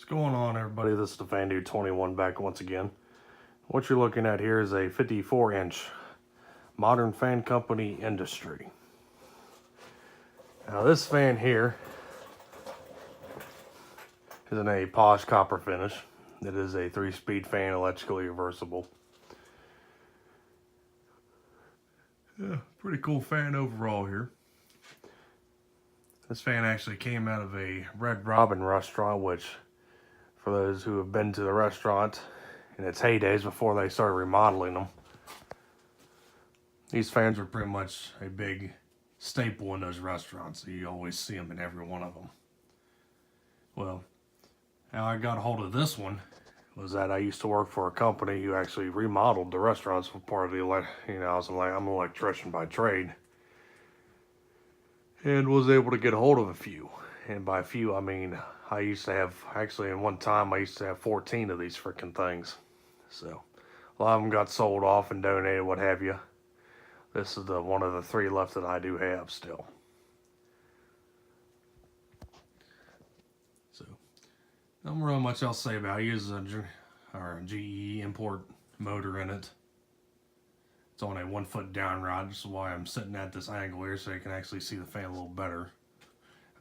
What's going on, everybody? This is the Fan Dude 21 back once again. What you're looking at here is a 54-inch Modern Fan Company Industry. Now this fan here is in a polished copper finish. It is a 3-speed fan, electrically reversible. Yeah, pretty cool fan overall here. This fan actually came out of a Red Robin restaurant, which, for those who have been to the restaurant in its heydays before they started remodeling them, these fans were pretty much a big staple in those restaurants. You always see them in every one of them. Well, how I got a hold of this one was that I used to work for a company who actually remodeled the restaurants for part of the, I'm an electrician by trade, and was able to get a hold of a few. And by a few, I mean, I used to have, actually in one time, I used to have 14 of these freaking things. So, a lot of them got sold off and donated, what have you. This is one of the 3 left that I do have still. So, not really much else to say about it. It uses a GE import motor in it. It's on a 1-foot down rod, which is why I'm sitting at this angle here so you can actually see the fan a little better.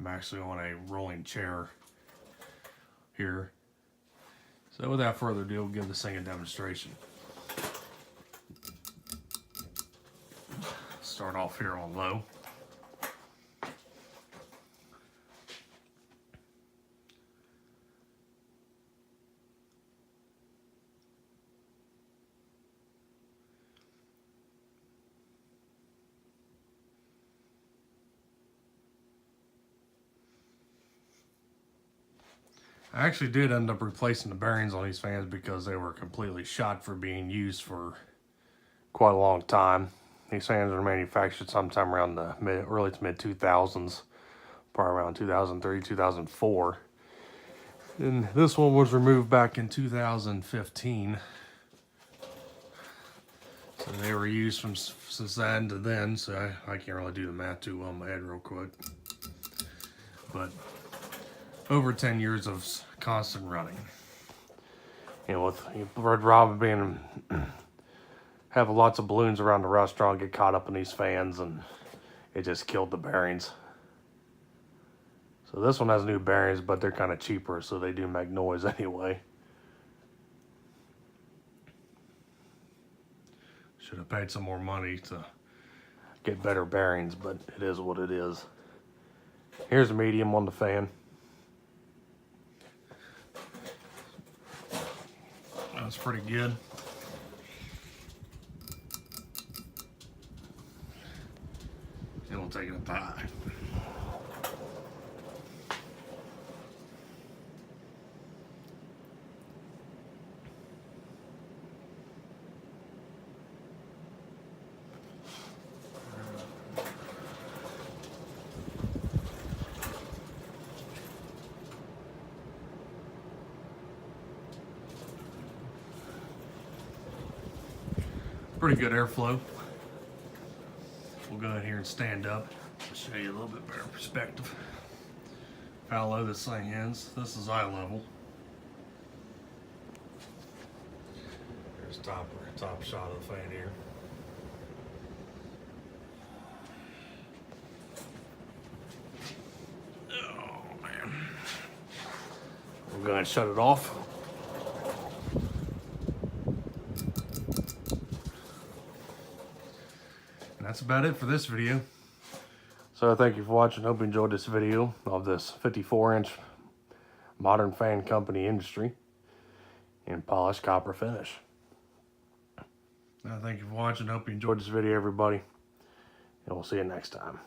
I'm actually on a rolling chair here. So without further ado, we'll give this thing a demonstration. Start off here on low. I actually did end up replacing the bearings on these fans because they were completely shot for being used for quite a long time. These fans were manufactured sometime around the early to mid 2000s, probably around 2003, 2004. And this one was removed back in 2015. So they were used since then to then, so I can't really do the math too well in my head real quick. But over 10 years of constant running. You know, with Red Robin being, having lots of balloons around the restaurant get caught up in these fans, and it just killed the bearings. So this one has new bearings, but they're kind of cheaper, so they do make noise anyway. Should have paid some more money to get better bearings, but it is what it is. Here's a medium on the fan. That's pretty good. And we'll take it up high. Pretty good airflow. We'll go ahead here and stand up to show you a little bit better perspective. How low this thing is. This is eye level. There's top shot of the fan here. Oh man. We're going to shut it off. That's about it for this video. So thank you for watching. Hope you enjoyed this video of this 54-inch Modern Fan Company Industry in polished copper finish. Thank you for watching. Hope you enjoyed this video, everybody. And we'll see you next time.